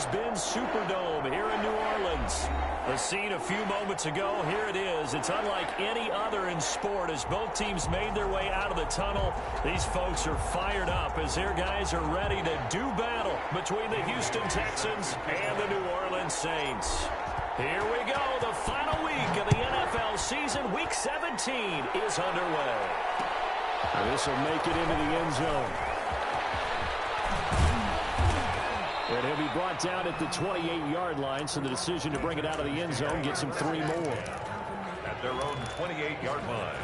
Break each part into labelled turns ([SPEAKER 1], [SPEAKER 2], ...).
[SPEAKER 1] Mercedes-Benz Superdome here in New Orleans. The scene a few moments ago, here it is. It's unlike any other in sport as both teams made their way out of the tunnel. These folks are fired up as their guys are ready to do battle between the Houston Texans and the New Orleans Saints. Here we go. The final week of the NFL season. Week 17 is underway. This will make it into the end zone. And he'll be brought down at the 28-yard line, so the decision to bring it out of the end zone gets him 3 more.
[SPEAKER 2] At their own 28-yard line.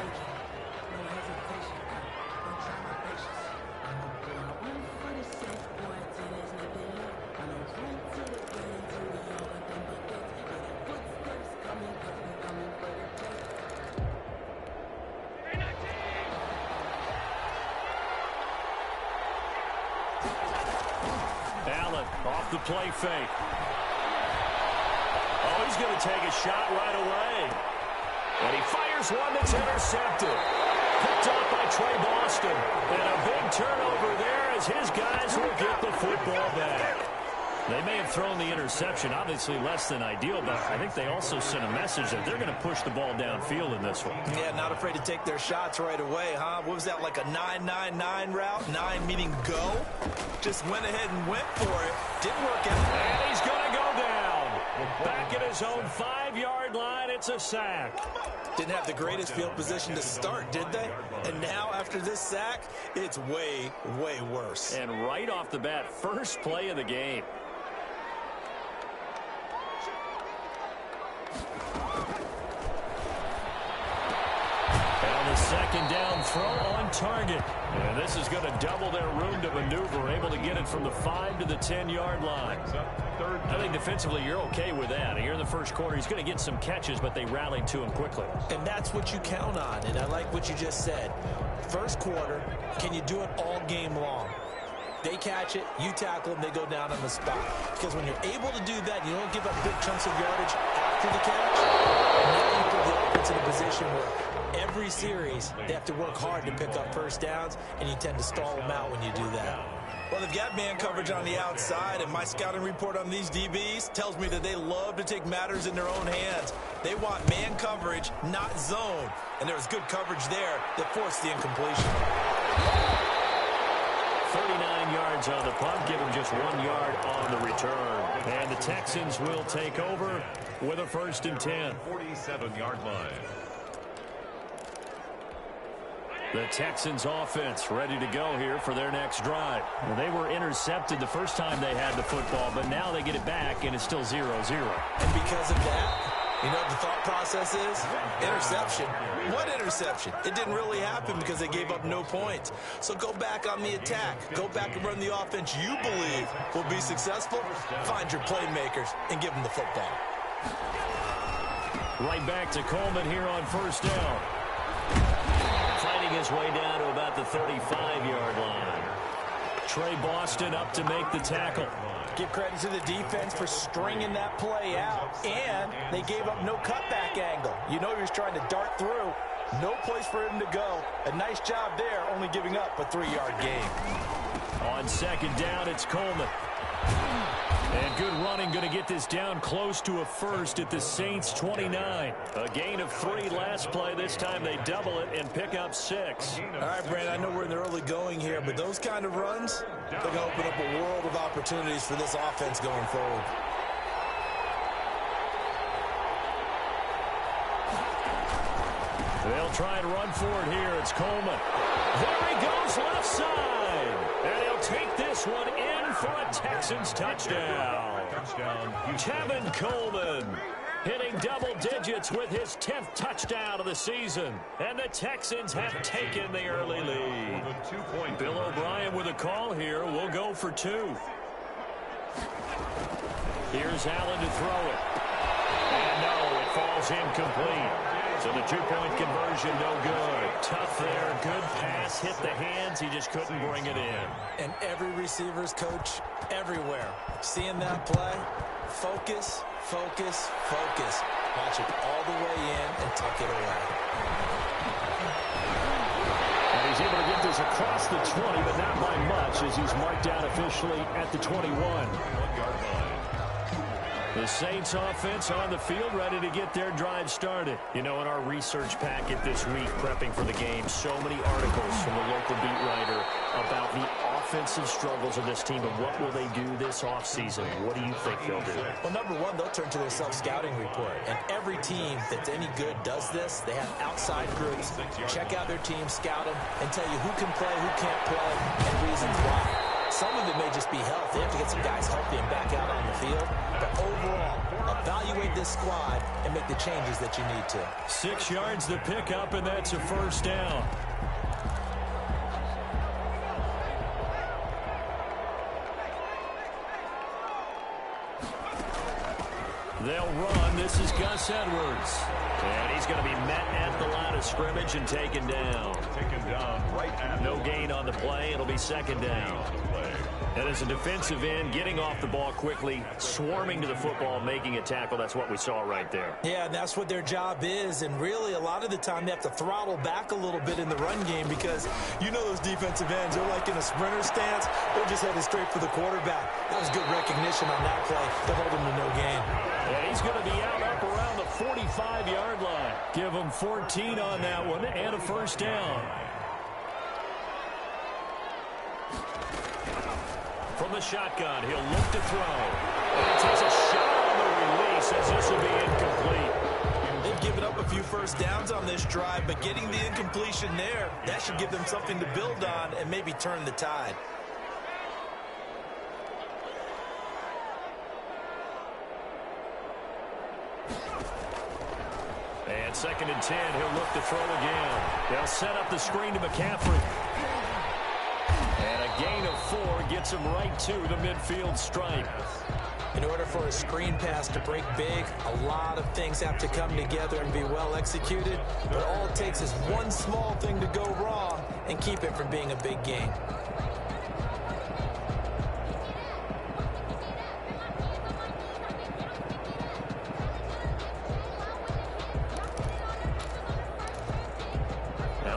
[SPEAKER 1] Off the play fake. Oh, he's going to take a shot right away. And he fires one that's intercepted. Picked up by Trey Boston. And a big turnover there as his guys will get the football back. They may have thrown the interception, obviously less than ideal, but I think they also sent a message that they're going to push the ball downfield in this one.
[SPEAKER 3] Yeah, not afraid to take their shots right away, huh? What was that, like a 9-9-9 route? 9 meaning go? Just went ahead and went for it. Didn't work out.
[SPEAKER 1] And he's going to go down. Back at his own 5-yard line, it's a sack.
[SPEAKER 3] Didn't have the greatest field position to start, did they? And now, after this sack, it's way, way worse.
[SPEAKER 1] And right off the bat, first play of the game. And the second down throw on target. And this is going to double their room to maneuver, able to get it from the 5 to the 10-yard line. I think defensively you're okay with that. Here in the first quarter, he's going to get some catches, but they rallied to him quickly.
[SPEAKER 3] And that's what you count on, and I like what you just said. First quarter, can you do it all game long? They catch it, you tackle them, they go down on the spot. Because when you're able to do that, you don't give up big chunks of yardage after the catch. And now you put the offense in a position where every series they have to work hard to pick up first downs, and you tend to stall them out when you do that. Well, they've got man coverage on the outside, and my scouting report on these DBs tells me that they love to take matters in their own hands. They want man coverage, not zone. And there was good coverage there that forced the incompletion.
[SPEAKER 1] 39 yards on the punt, give him just 1 yard on the return. And the Texans will take over with a 1st and 10.
[SPEAKER 2] 47-yard line.
[SPEAKER 1] The Texans offense ready to go here for their next drive. Well, they were intercepted the first time they had the football, but now they get it back, and it's still 0-0.
[SPEAKER 3] And because of that, you know what the thought process is? Interception. What interception? It didn't really happen because they gave up no points. So go back on the attack. Go back and run the offense you believe will be successful. Find your playmakers and give them the football.
[SPEAKER 1] Right back to Coleman here on 1st down. Fighting his way down to about the 35-yard line. Trey Boston up to make the tackle.
[SPEAKER 3] Give credit to the defense for stringing that play out, and they gave up no cutback angle. You know he was trying to dart through. No place for him to go. A nice job there, only giving up a 3-yard gain.
[SPEAKER 1] On 2nd down, it's Coleman. And good running, going to get this down close to a 1st at the Saints 29. A gain of 3 last play. This time they double it and pick up 6.
[SPEAKER 3] All right, Brandon, I know we're in the early going here, but those kind of runs, they're going to open up a world of opportunities for this offense going forward.
[SPEAKER 1] They'll try and run for it here. It's Coleman. There he goes left side. And he'll take this one in for a Texans touchdown. Tevin Coleman hitting double digits with his 10th touchdown of the season. And the Texans have taken the early lead. Bill O'Brien with a call here. We'll go for 2. Here's Allen to throw it. And no, it falls incomplete. So the 2-point conversion, no good. Tough there, good pass, hit the hands, he just couldn't bring it in.
[SPEAKER 3] And every receiver's coach everywhere, seeing that play, focus, focus, focus. Watch it all the way in and tuck it away.
[SPEAKER 1] And he's able to get this across the 20, but not by much as he's marked down officially at the 21.
[SPEAKER 2] 1-yard line.
[SPEAKER 1] The Saints offense on the field, ready to get their drive started. You know, in our research packet this week, prepping for the game, so many articles from the local beat writer about the offensive struggles of this team and what will they do this offseason. What do you think they'll do?
[SPEAKER 3] Well, number one, they'll turn to their self-scouting report. And every team that's any good does this. They have outside groups. Check out their team, scout them, and tell you who can play, who can't play, and reasons why. Some of it may just be health. They have to get some guys healthy and back out on the field. But overall, evaluate this squad and make the changes that you need to.
[SPEAKER 1] 6 yards to pick up, and that's a first down. They'll run. This is Gus Edwards. And he's going to be met at the line of scrimmage and taken down.
[SPEAKER 2] Taken down right at
[SPEAKER 1] no gain on the play. It'll be second down. And as a defensive end, getting off the ball quickly, swarming to the football, making a tackle, that's what we saw right there.
[SPEAKER 3] Yeah, and that's what their job is. And really, a lot of the time, they have to throttle back a little bit in the run game because you know those defensive ends, they're like in a sprinter stance. They're just headed straight for the quarterback. That was good recognition on that play to hold him to no gain.
[SPEAKER 1] And he's going to be out up around the 45-yard line. Give him 14 on that one and a first down. From the shotgun, he'll look to throw. And he takes a shot on the release as this will be incomplete.
[SPEAKER 3] They've given up a few first downs on this drive, but getting the incompletion there, that should give them something to build on and maybe turn the tide.
[SPEAKER 1] And 2nd and 10, he'll look to throw again. They'll set up the screen to McCaffrey. And a gain of 4 gets him right to the midfield stripe.
[SPEAKER 3] In order for a screen pass to break big, a lot of things have to come together and be well executed. But all it takes is one small thing to go wrong and keep it from being a big gain.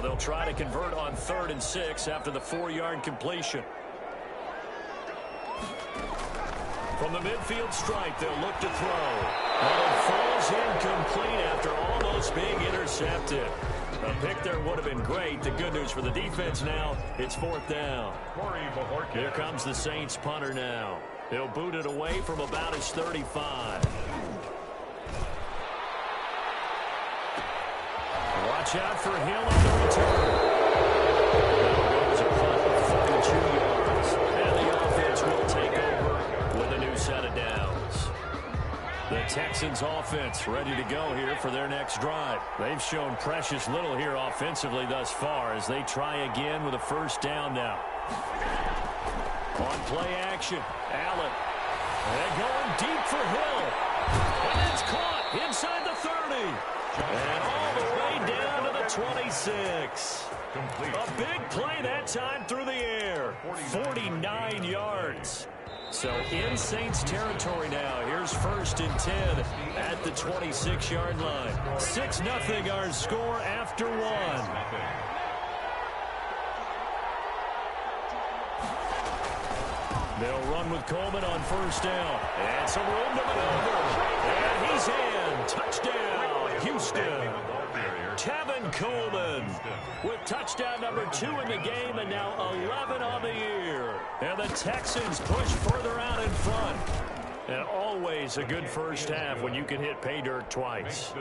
[SPEAKER 1] They'll try to convert on 3rd and 6 after the 4-yard completion. From the midfield stripe, they'll look to throw. And it falls incomplete after almost being intercepted. A pick there would have been great. The good news for the defense now, it's 4th down. Here comes the Saints punter now. He'll boot it away from about his 35. Watch out for Hill on the return. That was a punt of 42 yards. And the offense will take over with a new set of downs. The Texans offense ready to go here for their next drive. They've shown precious little here offensively thus far as they try again with a first down now. On play action, Allen. They're going deep for Hill. And it's caught inside the 30. And all the way down to the 26. A big play that time through the air. 49 yards. So in Saints territory now. Here's 1st and 10 at the 26-yard line. 6-0 our score after 1. They'll run with Coleman on first down. And some room to maneuver. And he's in. Touchdown, Houston. Tevin Coleman with touchdown number 2 in the game and now 11 on the year. And the Texans push further out in front. And always a good first half when you can hit pay dirt twice.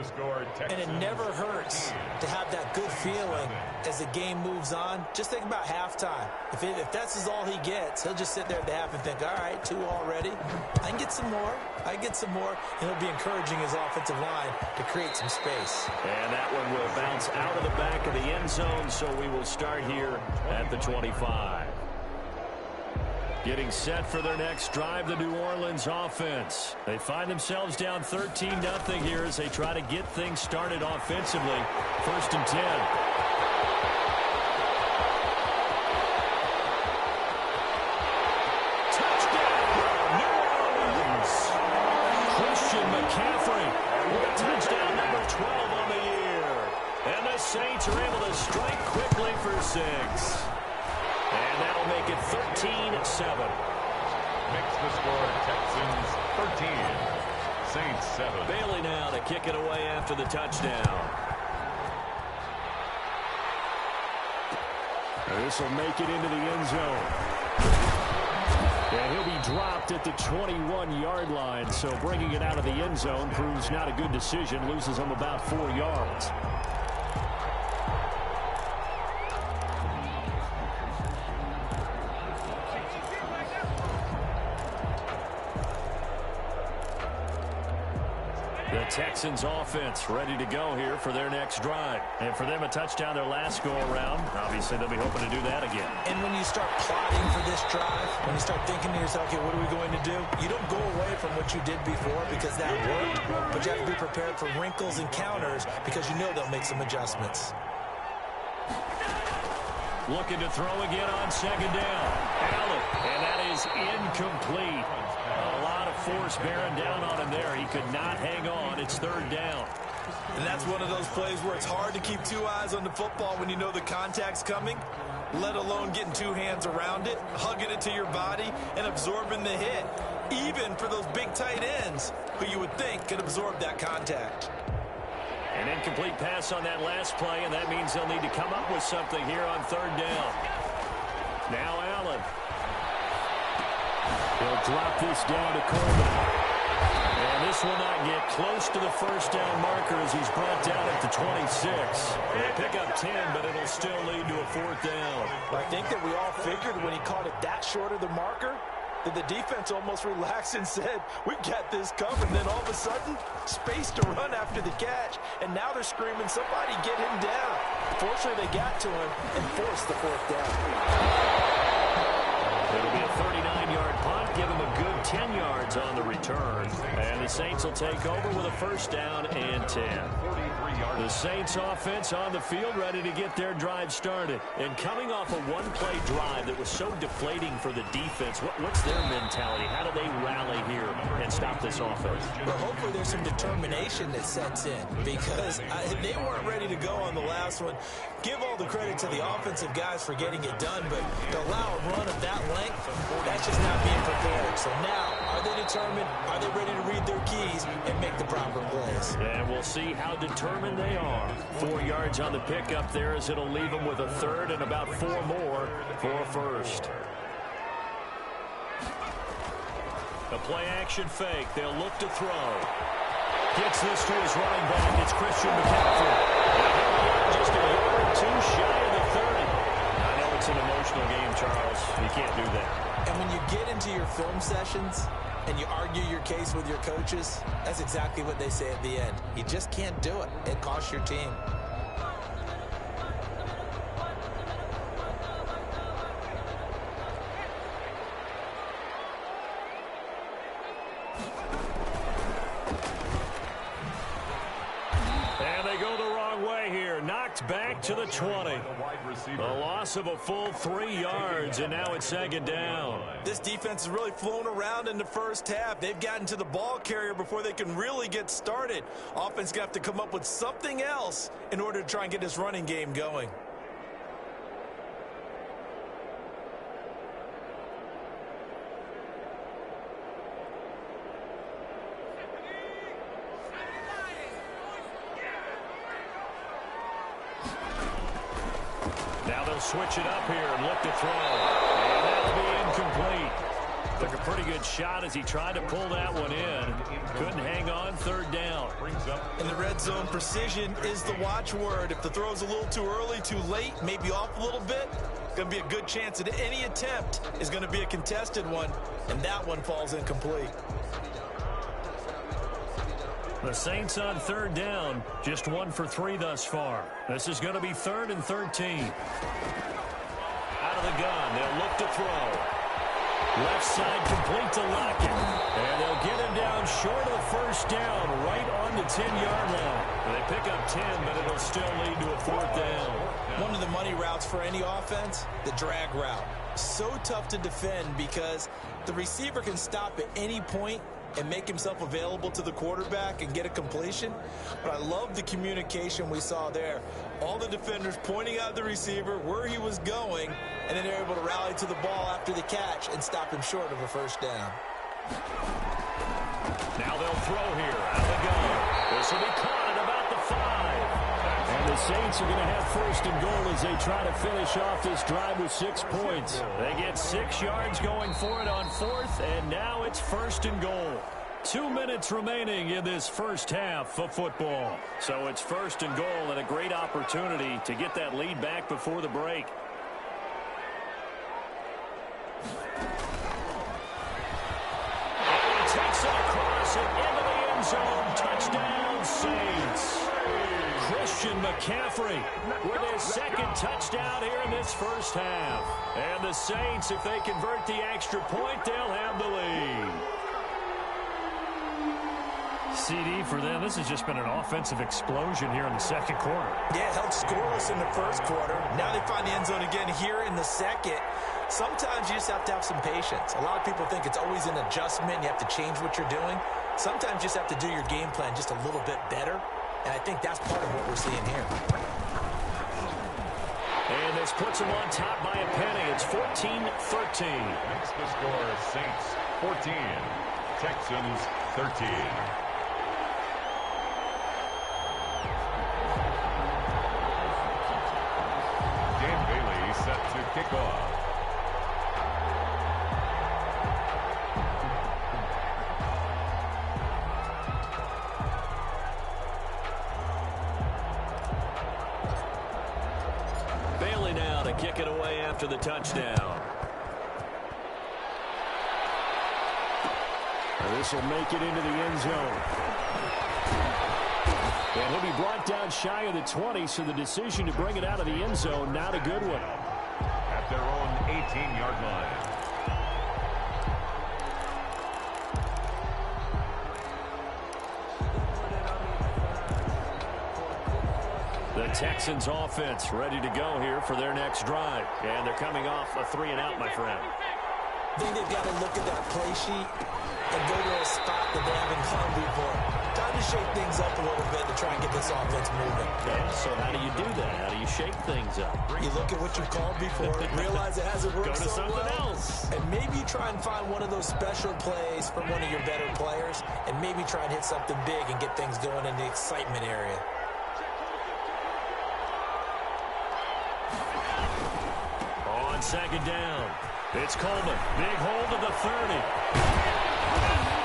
[SPEAKER 3] And it never hurts to have that good feeling as the game moves on. Just think about halftime. If that's all he gets, he'll just sit there at the half and think, all right, 2 already. I can get some more. I get some more. And he'll be encouraging his offensive line to create some space.
[SPEAKER 1] And that one will bounce out of the back of the end zone, so we will start here at the 25. Getting set for their next drive, the New Orleans offense. They find themselves down 13-0 here as they try to get things started offensively. 1st and 10. Touchdown, New Orleans. Christian McCaffrey with touchdown number 12 on the year. And the Saints are able to strike quickly for 6. And that'll make it 13-7.
[SPEAKER 2] Makes the score Texans 13. Saints 7.
[SPEAKER 1] Bailey now to kick it away after the touchdown. This will make it into the end zone. And he'll be dropped at the 21-yard line. So bringing it out of the end zone proves not a good decision. Loses him about 4 yards. The Texans offense ready to go here for their next drive. And for them, a touchdown their last go-around. Obviously, they'll be hoping to do that again.
[SPEAKER 3] And when you start plotting for this drive, when you start thinking to yourself, okay, what are we going to do? You don't go away from what you did before because that worked, but you have to be prepared for wrinkles and counters because you know they'll make some adjustments.
[SPEAKER 1] Looking to throw again on second down. Allen, and that is incomplete. A lot of force bearing down on him there. He could not hang on. It's third down.
[SPEAKER 3] And that's one of those plays where it's hard to keep two eyes on the football when you know the contact's coming, let alone getting two hands around it, hugging it to your body, and absorbing the hit, even for those big tight ends who you would think could absorb that contact.
[SPEAKER 1] An incomplete pass on that last play, and that means they'll need to come up with something here on third down. Now Allen. He'll drop this down to Coleman. And this will not get close to the first down marker as he's brought down at the 26. They pick up 10, but it'll still lead to a fourth down.
[SPEAKER 3] I think that we all figured when he caught it that short of the marker that the defense almost relaxed and said, we got this covered. And then all of a sudden, space to run after the catch. And now they're screaming, somebody get him down. Fortunately, they got to him and forced the fourth down.
[SPEAKER 1] It'll be a 39-yard punt, give him a good 10 yards on the return. And the Saints will take over with a first down and 10. The Saints offense on the field ready to get their drive started. And coming off a one-play drive that was so deflating for the defense, what's their mentality? How do they rally here and stop this offense?
[SPEAKER 3] Well, hopefully there's some determination that sets in because they weren't ready to go on the last one. Give all the credit to the offensive guys for getting it done, but to allow a run of that length, that's just not being prepared. So now, are they determined? Are they ready to read their keys and make the proper plays?
[SPEAKER 1] And we'll see how determined they are. 4 yards on the pickup there as it'll leave them with a third and about 4 more for a first. A play-action fake. They'll look to throw. Gets this to his running back. It's Christian McCaffrey. Just a yard too shy of the 30. I know it's an emotional game, Charles. You can't do that.
[SPEAKER 3] And when you get into your film sessions and you argue your case with your coaches, that's exactly what they say at the end. You just can't do it. It costs your team.
[SPEAKER 1] And they go the wrong way here. Knocked back to the 20. A loss of a full 3 yards, and now it's second down.
[SPEAKER 3] This defense has really flown around in the first half. They've gotten to the ball carrier before they can really get started. Offense going to have to come up with something else in order to try and get this running game going.
[SPEAKER 1] Now they'll switch it up here and look to throw. And that'll be incomplete. Took a pretty good shot as he tried to pull that one in. Couldn't hang on, third down.
[SPEAKER 3] In the red zone, precision is the watchword. If the throw's a little too early, too late, maybe off a little bit, going to be a good chance that any attempt is going to be a contested one, and that one falls incomplete.
[SPEAKER 1] The Saints on third down, just 1 for 3 thus far. This is going to be 3rd and 13. Out of the gun, they'll look to throw. Left side complete to Lockett. And they'll get him down short of the first down, right on the 10-yard line. They pick up 10, but it'll still lead to a fourth down.
[SPEAKER 3] One of the money routes for any offense, the drag route. So tough to defend because the receiver can stop at any point and make himself available to the quarterback and get a completion. But I love the communication we saw there. All the defenders pointing out the receiver where he was going, and then they're able to rally to the ball after the catch and stop him short of a first down.
[SPEAKER 1] Now they'll throw here. Out they go. This will be caught at about the 5. And the Saints are going to have first and goal as they try to finish off this drive with 6 points. They get 6 yards going for it on 4th, and now it's first and goal. 2 minutes remaining in this first half of football. So it's first and goal and a great opportunity to get that lead back before the break. And he takes it across and into the end zone. Touchdown, Saints. Christian McCaffrey with his second touchdown here in this first half. And the Saints, if they convert the extra point, they'll have the lead. CD for them. This has just been an offensive explosion here in the second quarter.
[SPEAKER 3] Yeah, held scoreless in the first quarter. Now they find the end zone again here in the second. Sometimes you just have to have some patience. A lot of people think it's always an adjustment. You have to change what you're doing. Sometimes you just have to do your game plan just a little bit better. And I think that's part of what we're seeing here.
[SPEAKER 1] And this puts them on top by a penny. It's 14-13.
[SPEAKER 2] Makes the score Saints 14, Texans 13. Set to kick off.
[SPEAKER 1] Bailey now to kick it away after the touchdown. This will make it into the end zone. And he'll be brought down shy of the 20, so the decision to bring it out of the end zone, not a good one.
[SPEAKER 2] At their own 18-yard
[SPEAKER 1] line. The Texans offense ready to go here for their next drive. And they're coming off a 3-and-out, my friend.
[SPEAKER 3] I think they've got to look at that play sheet and go to a spot that they haven't gone before. Time to shake things up a little bit to try and get this offense moving.
[SPEAKER 1] Yeah, so how do you do that? How do you shake things up?
[SPEAKER 3] You look at what you've called before, realize it hasn't worked
[SPEAKER 1] Go to
[SPEAKER 3] so
[SPEAKER 1] something
[SPEAKER 3] well,
[SPEAKER 1] else.
[SPEAKER 3] and maybe you try and find one of those special plays from one of your better players, and maybe try and hit something big and get things going in the excitement area.
[SPEAKER 1] On second down, it's Coleman. Big hold of the 30.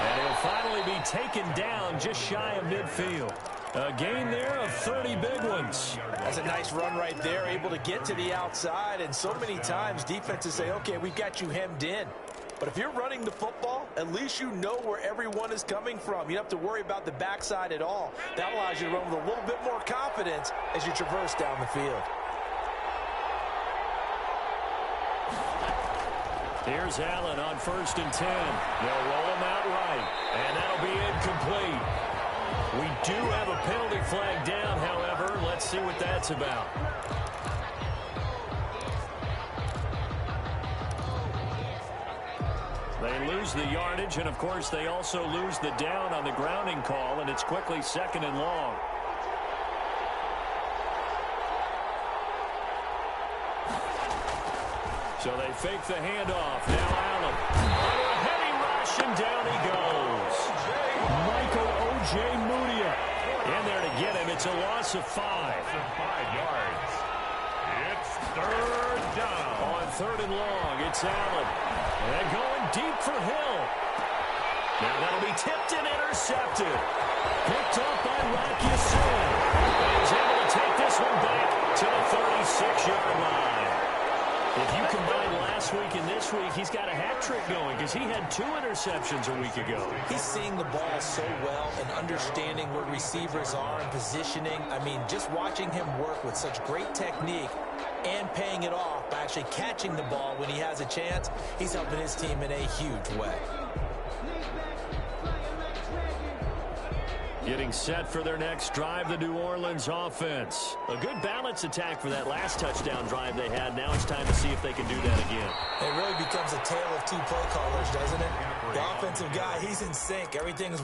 [SPEAKER 1] And he'll finally be taken down just shy of midfield. A gain there of 30 big ones.
[SPEAKER 3] That's a nice run right there, able to get to the outside. And so many times defenses say, okay, we've got you hemmed in. But if you're running the football, at least you know where everyone is coming from. You don't have to worry about the backside at all. That allows you to run with a little bit more confidence as you traverse down the field.
[SPEAKER 1] Here's Allen on 1st and 10. They'll roll him out right, and that'll be incomplete. We do have a penalty flag down, however. Let's see what that's about. They lose the yardage, and, of course, they also lose the down on the grounding call, and it's quickly 2nd and long. So they fake the handoff. Now Allen. Under a heavy rush, and down he goes. Michael Ojemudia in there to get him. It's a loss of 5.
[SPEAKER 2] 5 yards. It's 3rd down.
[SPEAKER 1] On 3rd and long, it's Allen. And going deep for Hill. Now that'll be tipped and intercepted. Picked up by Rocky Sin. And he's able to take this one back to the 36-yard line. If you combine last week and this week, he's got a hat trick going because he had 2 interceptions a week ago.
[SPEAKER 3] He's seeing the ball so well and understanding where receivers are and positioning. I mean, just watching him work with such great technique and paying it off by actually catching the ball when he has a chance, he's helping his team in a huge way.
[SPEAKER 1] Getting set for their next drive, the New Orleans offense. A good balance attack for that last touchdown drive they had. Now it's time to see if they can do that again.
[SPEAKER 3] It really becomes a tale of 2 play callers, doesn't it? The offensive guy, he's in sync. Everything's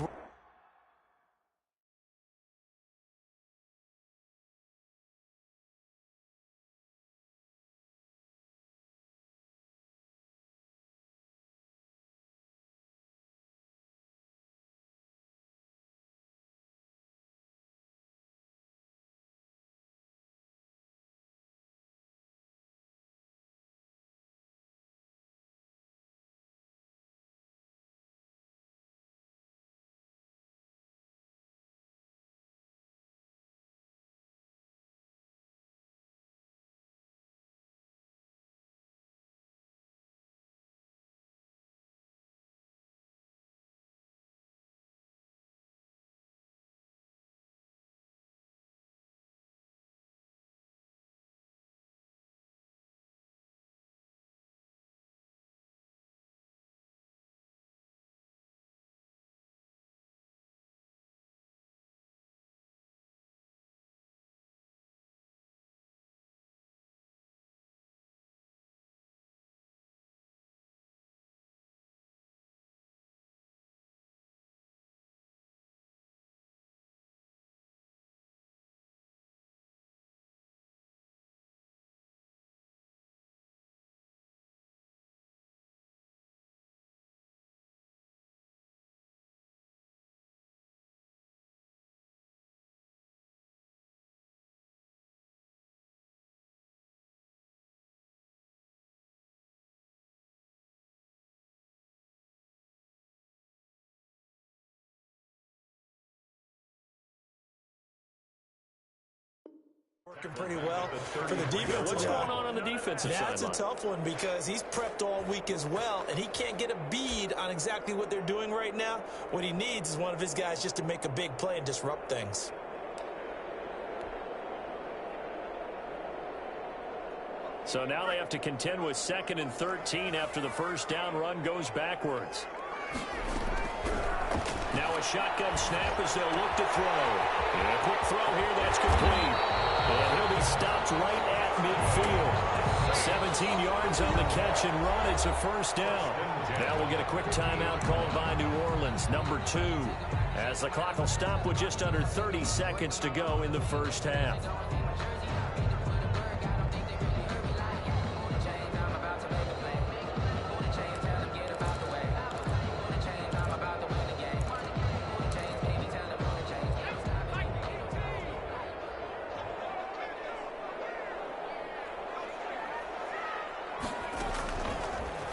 [SPEAKER 3] Working pretty well for the defense.
[SPEAKER 1] What's going on the defensive side?
[SPEAKER 3] That's a tough one because he's prepped all week as well, and he can't get a bead on exactly what they're doing right now. What he needs is one of his guys just to make a big play and disrupt things.
[SPEAKER 1] So now they have to contend with 2nd and 13 after the first down run goes backwards. Now a shotgun snap as they'll look to throw. And a quick throw here, that's complete. And he'll be stopped right at midfield. 17 yards on the catch and run. It's a first down. Now we'll get a quick timeout called by New Orleans, number 2. As the clock will stop with just under 30 seconds to go in the first half.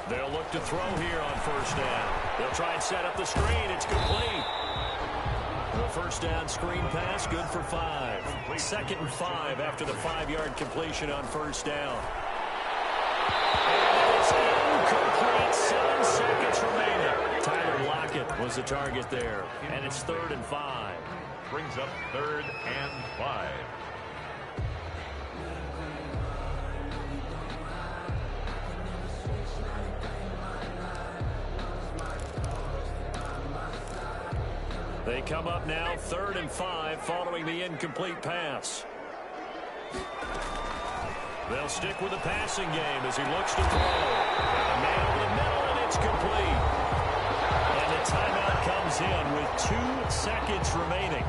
[SPEAKER 1] They'll look to throw here on first down. They'll try and set up the screen. It's complete. The first down screen pass, good for 5. 2nd and 5 after the 5-yard completion on first down. And it's incomplete. 7 seconds remaining. Tyler Lockett was the target there. And it's 3rd and 5.
[SPEAKER 2] Brings up 3rd and 5.
[SPEAKER 1] They come up now 3rd and 5 following the incomplete pass. They'll stick with the passing game as he looks to throw. And a man over the middle, and it's complete. And the timeout comes in with 2 seconds remaining.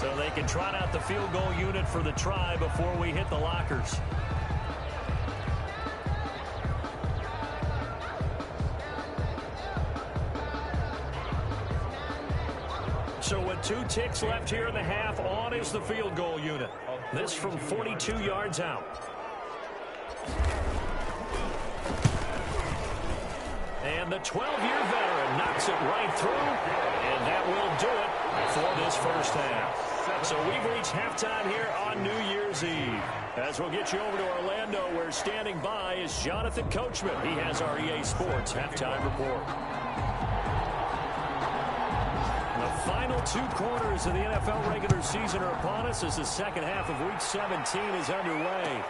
[SPEAKER 1] So they can trot out the field goal unit for the try before we hit the lockers. So with 2 ticks left here in the half, on is the field goal unit. This from 42 yards out. And the 12-year veteran knocks it right through, and that will do it for this first half. So we've reached halftime here on New Year's Eve. As we'll get you over to Orlando, where standing by is Jonathan Coachman. He has our EA Sports halftime report. The final 2 quarters of the NFL regular season are upon us as the second half of Week 17 is underway.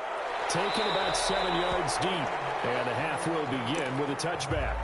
[SPEAKER 1] Taken about 7 yards deep, and the half will begin with a touchback.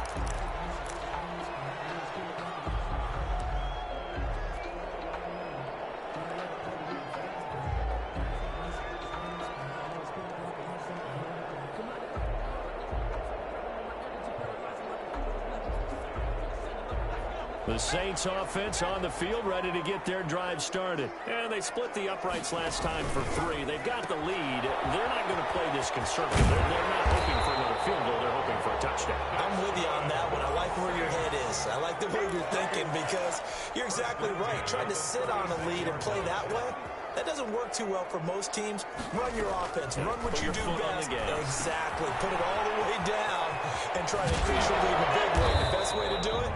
[SPEAKER 1] The Saints offense on the field, ready to get their drive started. And they split the uprights last time for 3. They've got the lead. They're not going to play this conservative. They're not hoping for another field goal. They're hoping for a touchdown.
[SPEAKER 3] I'm with you on that one. I like where your head is. I like the way you're thinking because you're exactly right. Trying to sit on a lead and play that way, that doesn't work too well for most teams. Run your offense. Run what you do best. Exactly. Put it all the way down and try to increase your lead in a big way. The best way to do it?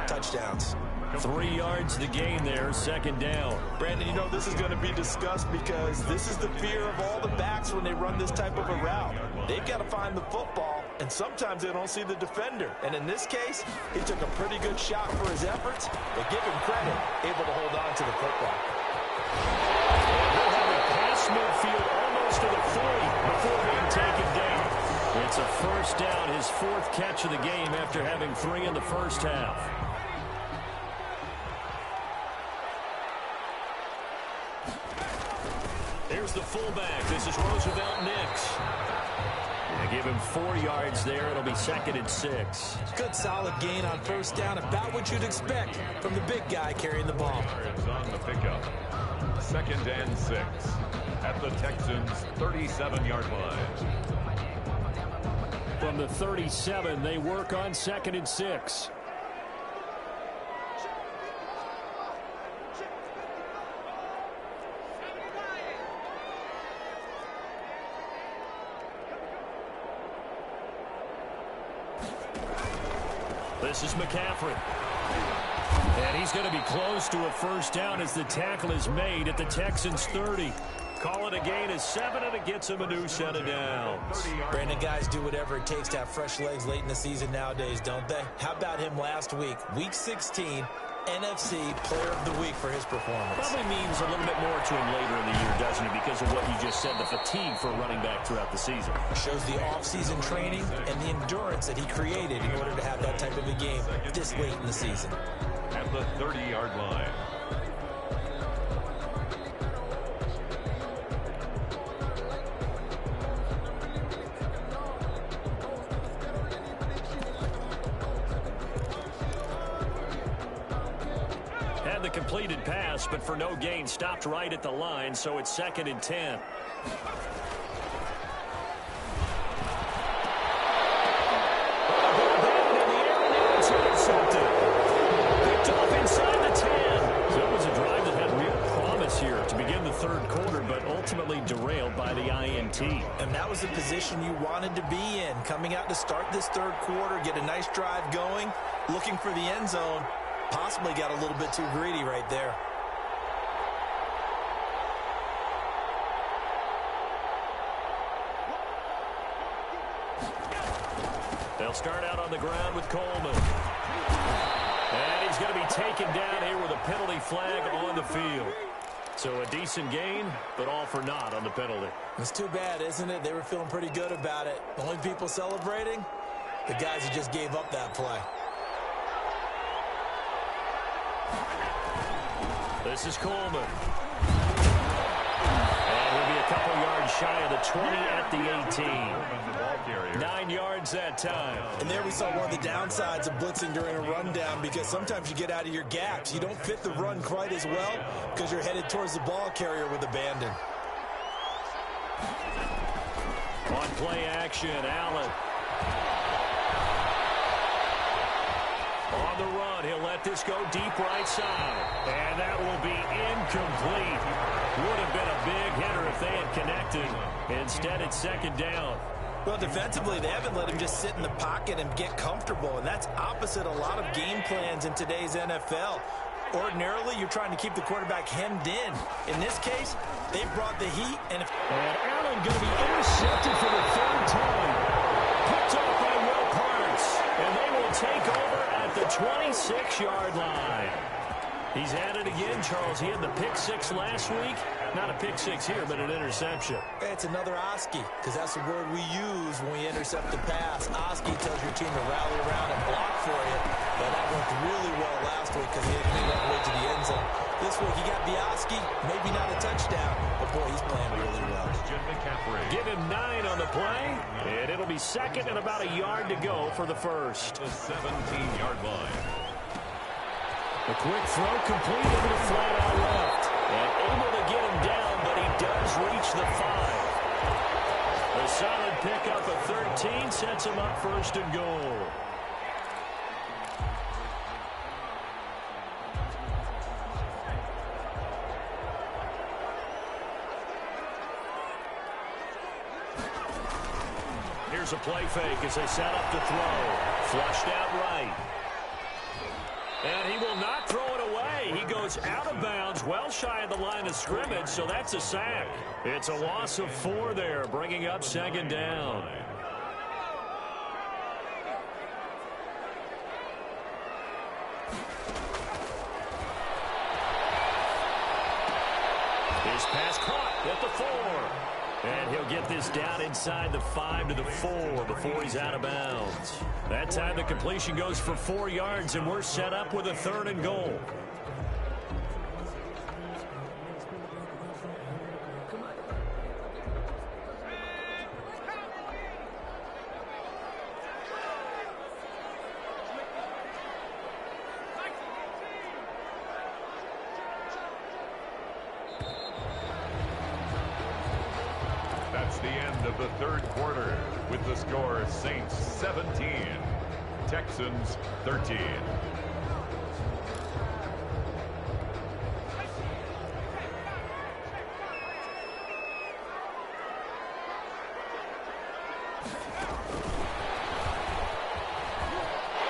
[SPEAKER 3] Touchdowns.
[SPEAKER 1] 3 yards to gain there, second down.
[SPEAKER 3] Brandon, you know this is going to be discussed because this is the fear of all the backs when they run this type of a route. They've got to find the football, and sometimes they don't see the defender. And in this case, he took a pretty good shot for his efforts, but give him credit, able to hold on to the football.
[SPEAKER 1] They'll have it past midfield almost to the 40 before being taken down. It's a first down, his 4th catch of the game after having 3 in the first half. Here's the fullback. This is Roosevelt Nix. They give him 4 yards there. It'll be 2nd and 6.
[SPEAKER 3] Good solid gain on first down. About what you'd expect from the big guy carrying the ball.
[SPEAKER 2] Yards on the pickup. 2nd and 6 at the Texans' 37-yard line.
[SPEAKER 1] From the 37, they work on 2nd and 6. This is McCaffrey. And he's going to be close to a first down as the tackle is made at the Texans' 30. call it a gain of 7, and it gets him a new set of downs.
[SPEAKER 3] Brandon, guys do whatever it takes to have fresh legs late in the season nowadays, don't they? How about him last week? Week 16, NFC Player of the Week for his performance.
[SPEAKER 1] Probably means a little bit more to him later in the year, doesn't it? Because of what you just said, the fatigue for a running back throughout the season.
[SPEAKER 3] Shows the off-season training and the endurance that he created in order to have that type of a game this late in the season.
[SPEAKER 2] At the 30-yard line.
[SPEAKER 1] Had the completed pass, but for no gain, stopped right at the line, so it's 2nd and 10. Picked off inside the 10. So it was a drive that had real promise here to begin the third quarter, but ultimately derailed by the INT.
[SPEAKER 3] And that was the position you wanted to be in. Coming out to start this third quarter, get a nice drive going, looking for the end zone. Possibly got a little bit too greedy right there.
[SPEAKER 1] They'll start out on the ground with Coleman. And he's going to be taken down here with a penalty flag on the field. So a decent gain, but all for naught on the penalty.
[SPEAKER 3] It's too bad, isn't it? They were feeling pretty good about it. The only people celebrating, the guys who just gave up that play.
[SPEAKER 1] This is Coleman. And he'll be a couple yards shy of the 20 at the 18. 9 yards that time.
[SPEAKER 3] And there we saw one of the downsides of blitzing during a rundown, because sometimes you get out of your gaps. You don't fit the run quite as well because you're headed towards the ball carrier with abandon.
[SPEAKER 1] On play action, Allen. On the run, he'll let this go deep right side. And that will be incomplete. Would have been a big hitter if they had connected. Instead, it's 2nd down.
[SPEAKER 3] Well, defensively, they haven't let him just sit in the pocket and get comfortable, and that's opposite a lot of game plans in today's NFL. Ordinarily, you're trying to keep the quarterback hemmed in. In this case, they brought the heat, and
[SPEAKER 1] Allen going to be intercepted for the 3rd time. Picked off by Will Parks, and they will take over at the 26-yard line. He's at it again, Charles. He had the pick 6 last week. Not a pick 6 here, but an interception.
[SPEAKER 3] It's another Oski, because that's the word we use when we intercept the pass. Oski tells your team to rally around and block for you. But that worked really well last week because he had made all the way to the end zone. This week he got the Oski, maybe not a touchdown, but boy, he's playing really well.
[SPEAKER 1] Give him 9 on the play, and it'll be 2nd and about a yard to go for the first.
[SPEAKER 2] The 17-yard line.
[SPEAKER 1] A quick throw complete over the flat out left. And able to get him down, but he does reach the 5. A solid pickup of 13 sets him up 1st and goal. Here's a play fake as they set up to throw. Flushed out right. And he will not throw it away. He goes out of bounds, well shy of the line of scrimmage, so that's a sack. It's a loss of 4 there, bringing up 2nd down. His pass caught at the 4. And he'll get this down inside the 5 to the 4 before he's out of bounds. That time the completion goes for 4 yards, and we're set up with a 3rd and goal.
[SPEAKER 2] That's the end of the third quarter with the score Saints 17, Texans 13.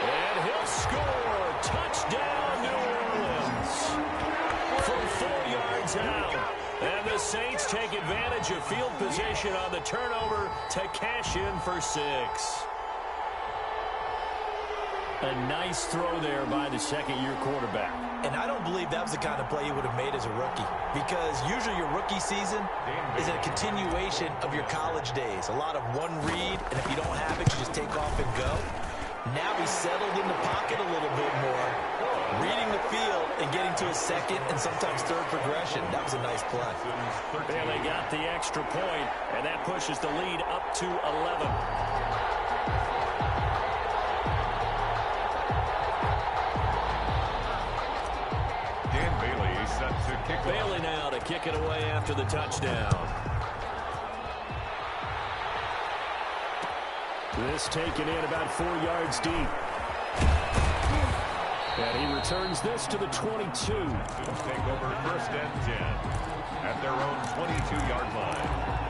[SPEAKER 1] And he'll score. Touchdown, New Orleans. From 4 yards out. And the Saints take advantage of field position on the turnover to cash in for 6. A nice throw there by the second-year quarterback.
[SPEAKER 3] And I don't believe that was the kind of play he would have made as a rookie, because usually your rookie season is a continuation of your college days. A lot of one read, and if you don't have it, you just take off and go. Now he's settled in the pocket a little bit more, reading the field and getting to a second and sometimes third progression. That was a nice play.
[SPEAKER 1] Yeah, they got the extra point, and that pushes the lead up to 11. Bailey now to kick it away after the touchdown. This taken in about 4 yards deep. And he returns this to the 22.
[SPEAKER 2] They'll take over 1st and 10 at their own 22-yard line.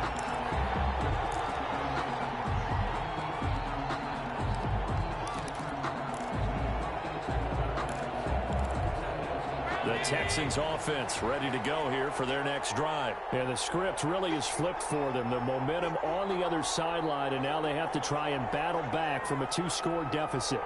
[SPEAKER 1] The Texans offense ready to go here for their next drive. And the script really is flipped for them. The momentum on the other sideline, and now they have to try and battle back from a 2-score deficit.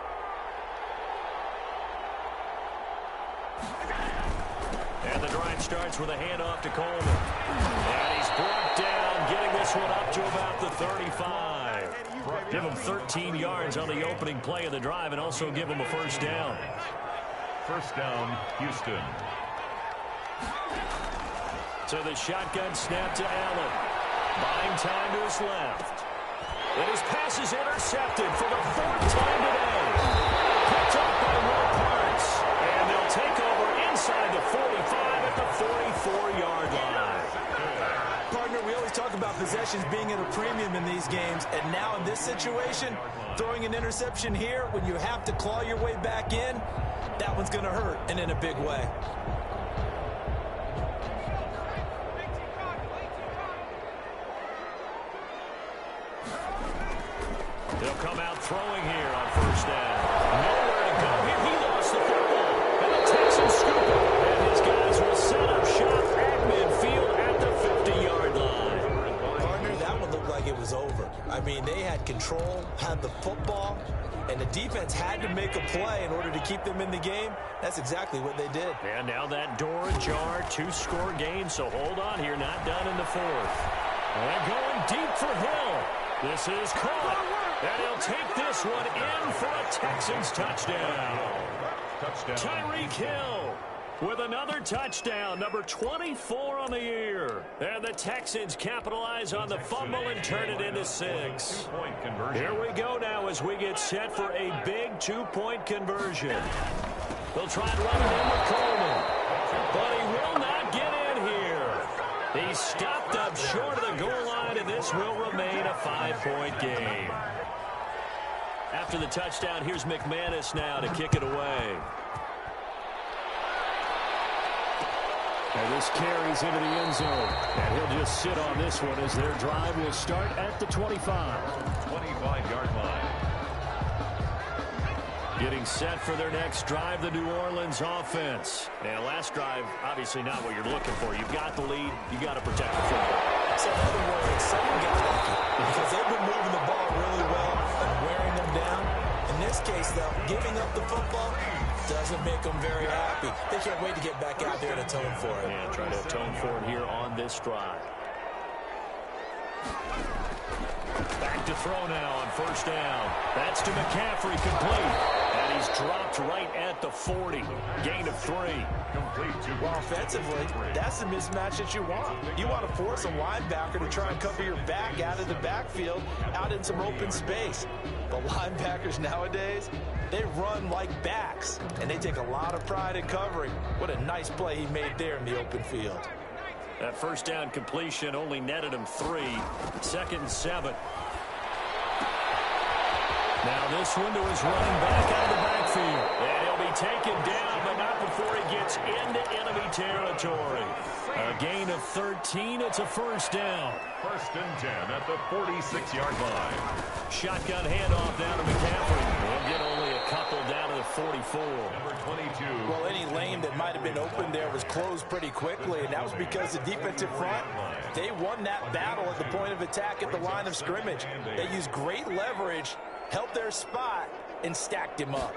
[SPEAKER 1] And the drive starts with a handoff to Coleman. And he's brought down, getting this one up to about the 35. Give him 13 yards on the opening play of the drive and also give him a first down.
[SPEAKER 2] First down, Houston.
[SPEAKER 1] So the shotgun snap to Allen. Buying time to his left. And his pass is intercepted for the 4th time today. Picked up by Will Parks. And they'll take over inside the 45 at the 44-yard line.
[SPEAKER 3] Partner, we always talk about possessions being at a premium in these games, and now in this situation, throwing an interception here when you have to claw your way back in, that one's going to hurt, and in a big way.
[SPEAKER 1] They'll come out throwing here on first down. Nowhere to go here. He lost the football. And the Texans scoop it. And his guys will set up shop at midfield at the 50-yard line.
[SPEAKER 3] Partner, that one looked like it was over. I mean, they had control, had the football, and the defense had to make a play in order to keep them in the game. That's exactly what they did.
[SPEAKER 1] And now that door ajar, 2-score game, so hold on here, not done in the 4th. And going deep for Hill. This is caught. And he'll take this one in for a Texans touchdown. Tyreek Hill with another touchdown, number 24 on the year. And the Texans capitalize on the fumble and turn it into 6. Here we go now as we get set for a big 2-point conversion. They'll try and run it in with Coleman, but he will not get in here. He's stopped up short of the goal line, and this will remain a 5-point game. After the touchdown, here's McManus now to kick it away. And this carries into the end zone. And he'll just sit on this one as their drive will start at the 25.
[SPEAKER 2] 25-yard line.
[SPEAKER 1] Getting set for their next drive, the New Orleans offense. And last drive, obviously not what you're looking for. You've got the lead. You've got to protect the football.
[SPEAKER 3] So in other words, someone got lucky because they've been moving the ball really well and wearing them down. In this case, though, giving up the football doesn't make them very happy. They can't wait to get back out there and atone for it.
[SPEAKER 1] And try to atone for it here on this drive. Back to throw now on first down. That's to McCaffrey, complete. And he's dropped right at the 40. Gain of 3.
[SPEAKER 2] Complete to
[SPEAKER 3] Well, offensively, that's the mismatch that you want. You want to force a linebacker to try and cover your back out of the backfield, out in some open space. But linebackers nowadays, they run like backs, and they take a lot of pride in covering. What a nice play he made there in the open field.
[SPEAKER 1] That first down completion only netted him 3. 2nd and 7. Now this one to his running back out of the backfield. And he'll be taken down, but not before he gets into enemy territory. A gain of 13. It's a first down.
[SPEAKER 2] 1st and 10 at the 46-yard line.
[SPEAKER 1] Shotgun handoff down to McCaffrey. We'll get only a couple down to the 44.
[SPEAKER 2] Number 22.
[SPEAKER 3] Well, any lane that might have been open there was closed pretty quickly, and that was because the defensive front, they won that battle at the point of attack at the line of scrimmage. They used great leverage, held their spot, and stacked him up.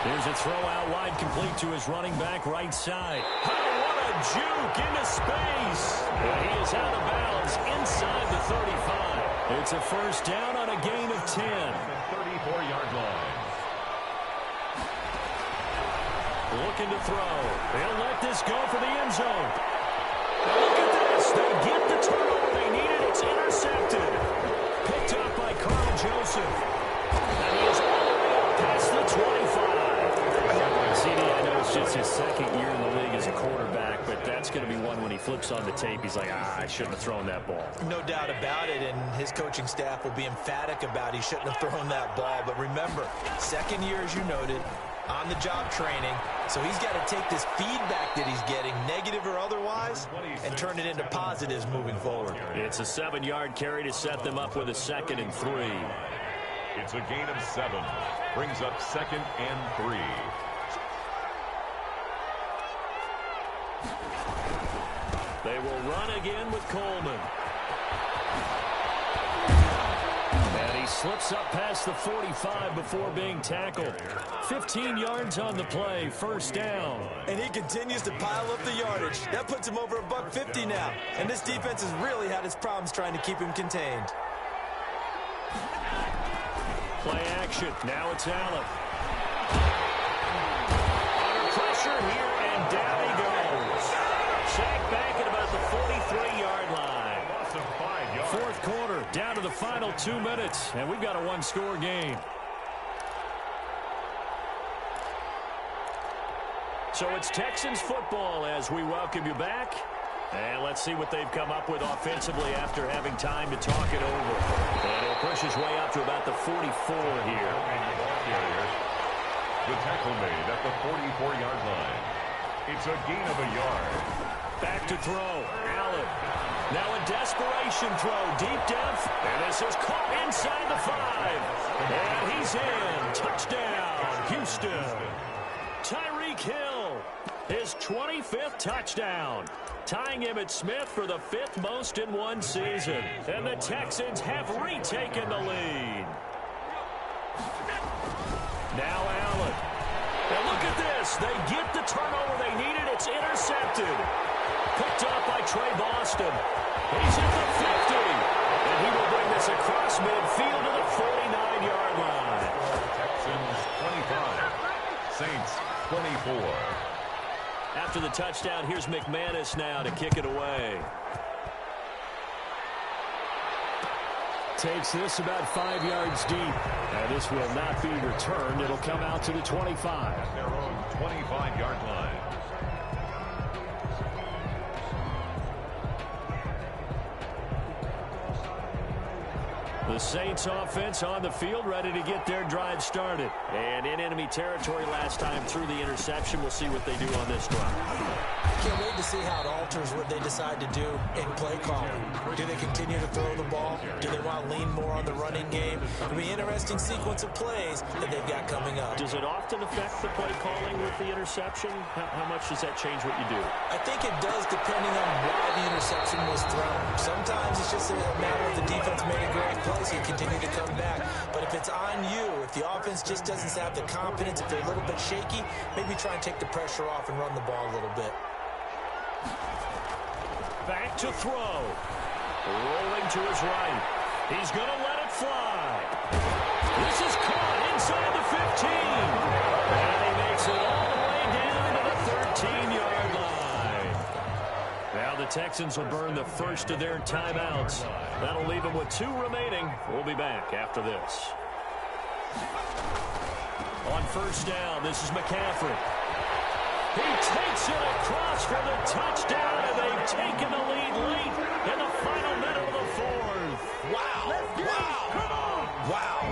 [SPEAKER 1] Here's a throw out wide, complete to his running back right side. Oh, what a juke into space. And he is out of bounds inside the 35. It's a first down on a gain of 10.
[SPEAKER 2] 34-yard line.
[SPEAKER 1] Looking to throw. They'll let this go for the end zone. Look at this. They get the turnover they needed. It's intercepted. Picked up by Carl Joseph. And he is all the way up past the 25. CD, I know it's just his second year in the league as a quarterback, but that's going to be one when he flips on the tape. He's like, I shouldn't have thrown that ball.
[SPEAKER 3] No doubt about it, and his coaching staff will be emphatic about he shouldn't have thrown that ball. But remember, second year, as you noted, on-the-job training, so he's got to take this feedback that he's getting, negative or otherwise, and turn it into positives moving forward.
[SPEAKER 1] It's a 7-yard carry to set them up with a 2nd and 3.
[SPEAKER 2] It's a gain of 7. Brings up 2nd and 3.
[SPEAKER 1] They will run again with Coleman. And he slips up past the 45 before being tackled. 15 yards on the play, first down.
[SPEAKER 3] And he continues to pile up the yardage. That puts him over $150 now. And this defense has really had its problems trying to keep him contained.
[SPEAKER 1] Play action. Now it's Allen. Under pressure here, and down he goes. Sacked back at about the 43-yard line.
[SPEAKER 2] Loss of 5 yards.
[SPEAKER 1] Fourth quarter, down to the final 2 minutes, and we've got a one-score game. So it's Texans football as we welcome you back. And let's see what they've come up with offensively after having time to talk it over. And he'll push his way up to about the 44 here.
[SPEAKER 2] The tackle made at the 44-yard line. It's a gain of a yard.
[SPEAKER 1] Back to throw. Allen. Now a desperation throw. Deep depth. And this is caught inside the 5. And he's in. Touchdown, Houston. Tyreek Hill. His 25th touchdown. Tying Emmitt Smith for the 5th most in one season. And the Texans have retaken the lead. Now Allen. And look at this. They get the turnover they needed. It's intercepted. Picked up by Trey Boston. He's at the 50. And he will bring this across midfield to the 49-yard line.
[SPEAKER 2] Texans 25. Saints 24.
[SPEAKER 1] After the touchdown, here's McManus now to kick it away. Takes this about 5 yards deep. And this will not be returned. It'll come out to the 25.
[SPEAKER 2] Their own 25-yard line.
[SPEAKER 1] The Saints offense on the field, ready to get their drive started. And in enemy territory last time through the interception. We'll see what they do on this drive.
[SPEAKER 3] Can't wait to see how it alters what they decide to do in play calling. Do they continue to throw the ball? Do they want to lean more on the running game? It'll be an interesting sequence of plays that they've got coming up.
[SPEAKER 1] Does it often affect the play calling with the interception? How much does that change what you do?
[SPEAKER 3] I think it does, depending on why the interception was thrown. Sometimes it's just a matter of the defense made a great play, so you continue to come back. But if it's on you, if the offense just doesn't have the confidence, if they're a little bit shaky, maybe try and take the pressure off and run the ball a little bit.
[SPEAKER 1] Back to throw. Rolling to his right. He's going to let it fly. This is caught inside the 15. And he makes it all the way down to the 13-yard line. Now the Texans will burn the first of their timeouts. That'll leave them with 2 remaining. We'll be back after this. On first down, this is McCaffrey. He takes it across for the touchdown, and they've taken the lead late in the final minute of the 4th.
[SPEAKER 3] Wow.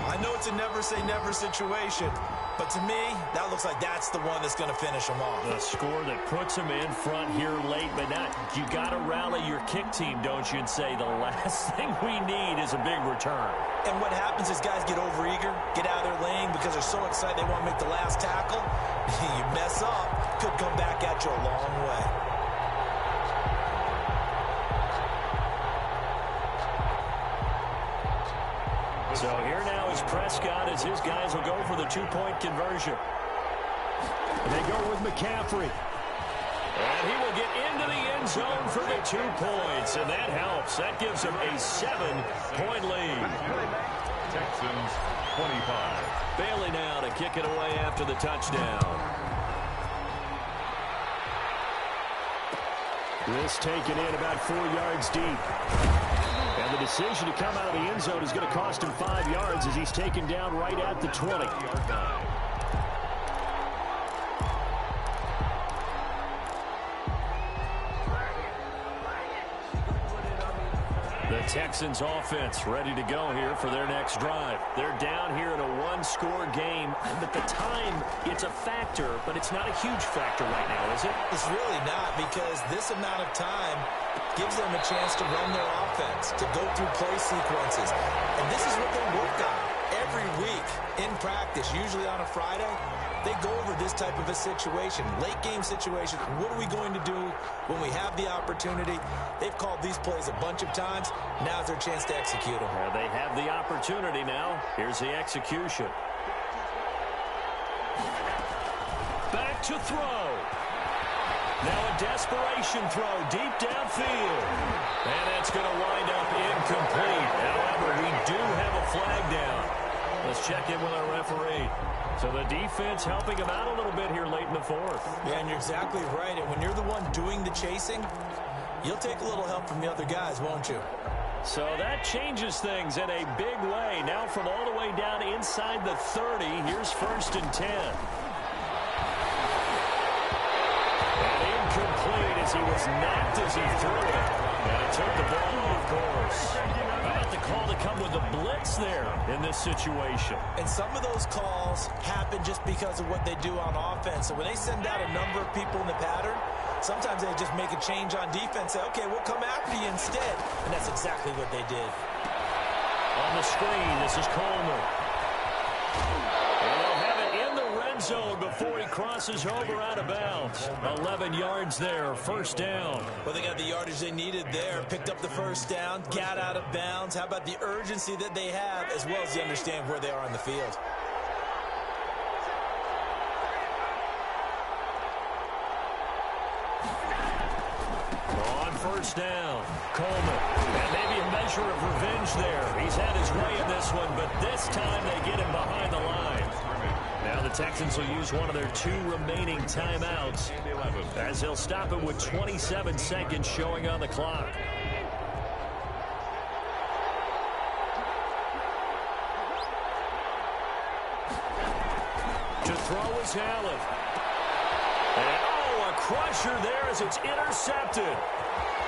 [SPEAKER 3] I know it's a never-say-never situation, but to me, that looks like that's the one that's going to finish them off.
[SPEAKER 1] The score that puts them in front here late, but not. You got to rally your kick team, don't you, and say the last thing we need is a big return.
[SPEAKER 3] And what happens is guys get overeager, get out of their lane because they're so excited they want to make the last tackle. get you a long way.
[SPEAKER 1] So here now is Prescott as his guys will go for the two-point conversion. And they go with McCaffrey. And he will get into the end zone for the 2 points. And that helps. That gives him a 7-point lead.
[SPEAKER 2] Texans 25.
[SPEAKER 1] Bailey now to kick it away after the touchdown. This taken in about 4 yards deep. And the decision to come out of the end zone is going to cost him 5 yards as he's taken down right at the 20. The Texans offense ready to go here for their next drive. They're down here in a one-score game. At the time, it's a factor, but it's not a huge factor right now, is it?
[SPEAKER 3] It's really not, because this amount of time gives them a chance to run their offense, to go through play sequences. And this is what they work on every week in practice, usually on a Friday. They go over this type of a situation, late-game situation. What are we going to do when we have the opportunity? They've called these plays a bunch of times. Now's their chance to execute them.
[SPEAKER 1] They have the opportunity now. Here's the execution. Back to throw. Now a desperation throw deep downfield. And that's going to wind up incomplete. However, we do have a flag down. Let's check in with our referee. So the defense helping him out a little bit here late in the fourth.
[SPEAKER 3] Yeah, and you're exactly right. And when you're the one doing the chasing, you'll take a little help from the other guys, won't you?
[SPEAKER 1] So that changes things in a big way. Now from all the way down inside the 30, here's 1st and 10. And incomplete as he was knocked as he threw it. And he took the ball off course. How about the call to come with a blitz there in this situation?
[SPEAKER 3] And some of those calls happen just because of what they do on offense. So when they send out a number of people in the pattern, sometimes they just make a change on defense. Say, okay, we'll come after you instead. And that's exactly what they did.
[SPEAKER 1] On the screen, this is Coleman. And they'll have it in the red zone before he crosses over out of bounds. 11 yards there, 1st down.
[SPEAKER 3] Well, they got the yardage they needed there. Picked up the 1st down, got out of bounds. How about the urgency that they have, as well as you understand where they are on the field?
[SPEAKER 1] On 1st down, Coleman. And maybe a measure of revenge there. He's had his way in this one, but this time they get him behind the line. Now the Texans will use one of their 2 remaining timeouts as they'll stop it with 27 seconds showing on the clock. To throw is Allen. And a crusher there as it's intercepted.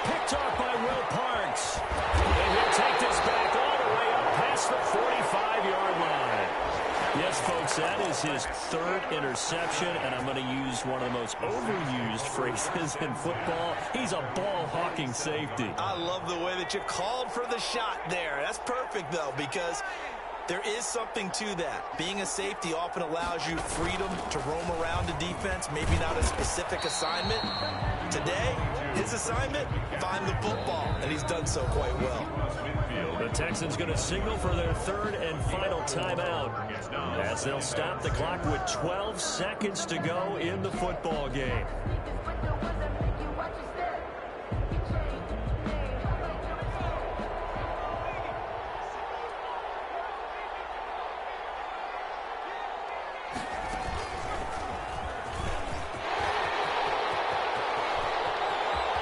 [SPEAKER 1] Picked off by Will Parks. And he'll take this back all the way up past the 45-yard line. Yes, folks, that is his 3rd interception, and I'm going to use one of the most overused phrases in football. He's a ball-hawking safety.
[SPEAKER 3] I love the way that you called for the shot there. That's perfect, though, because there is something to that. Being a safety often allows you freedom to roam around the defense, maybe not a specific assignment. Today, his assignment, find the football, and he's done so quite well.
[SPEAKER 1] The Texans going to signal for their 3rd and final timeout as they'll stop the clock with 12 seconds to go in the football game.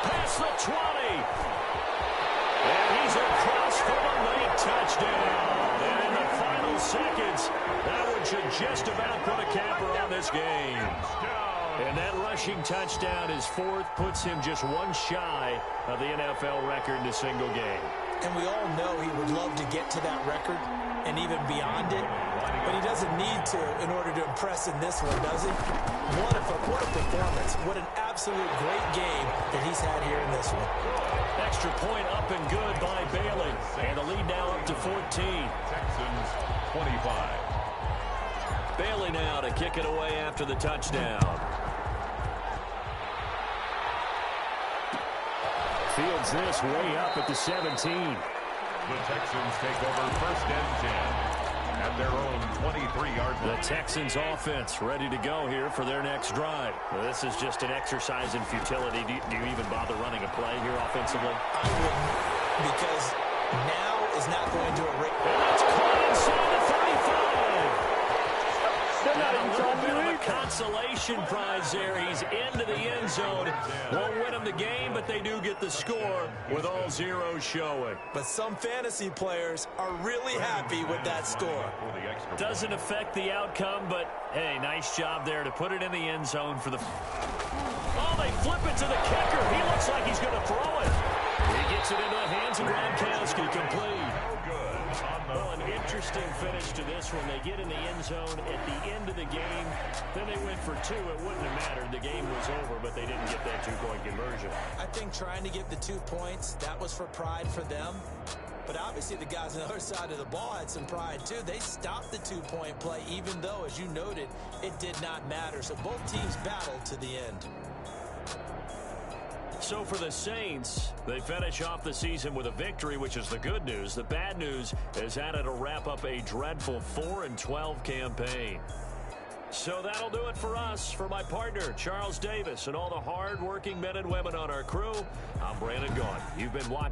[SPEAKER 1] Past the 20. And he's across for the late touchdown. And in the final seconds, that one should just about put a capper on this game. And that rushing touchdown, his 4th, puts him just one shy of the NFL record in a single game.
[SPEAKER 3] And we all know he would love to get to that record and even beyond it. But he doesn't need to in order to impress in this one, does he? What a performance. What an absolute great game that he's had here in this one.
[SPEAKER 1] Extra point up and good by Bailey. And the lead now up to 14.
[SPEAKER 2] Texans 25.
[SPEAKER 1] Bailey now to kick it away after the touchdown. fields this way up at the 17.
[SPEAKER 2] The Texans take over 1st and 10 at their own 23-yard line.
[SPEAKER 1] The Texans offense ready to go here for their next drive. Well, this is just an exercise in futility. Do you even bother running a play here offensively?
[SPEAKER 3] I wouldn't, because now is not going to erase.
[SPEAKER 1] And that's caught inside the 35. And a little bit of a consolation prize there. He's into the end zone. Won't win them the game, but they do get the score with all zeros showing.
[SPEAKER 3] But some fantasy players are really happy with that score.
[SPEAKER 1] Doesn't affect the outcome, but, hey, nice job there to put it in the end zone for the... Oh, they flip it to the kicker. He looks like he's going to throw it. He gets it into the hands of Gronkowski, complete. Well, an interesting finish to this one. They get in the end zone at the end of the game. Then they went for 2. It wouldn't have mattered. The game was over, but they didn't get that 2-point conversion.
[SPEAKER 3] I think trying to get the 2 points, that was for pride for them. But obviously the guys on the other side of the ball had some pride too. They stopped the 2-point play, even though, as you noted, it did not matter. So both teams battled to the end.
[SPEAKER 1] So for the Saints, they finish off the season with a victory, which is the good news. The bad news is that it'll wrap up a dreadful 4-12 campaign. So that'll do it for us. For my partner, Charles Davis, and all the hard-working men and women on our crew, I'm Brandon Gaudin. You've been watching.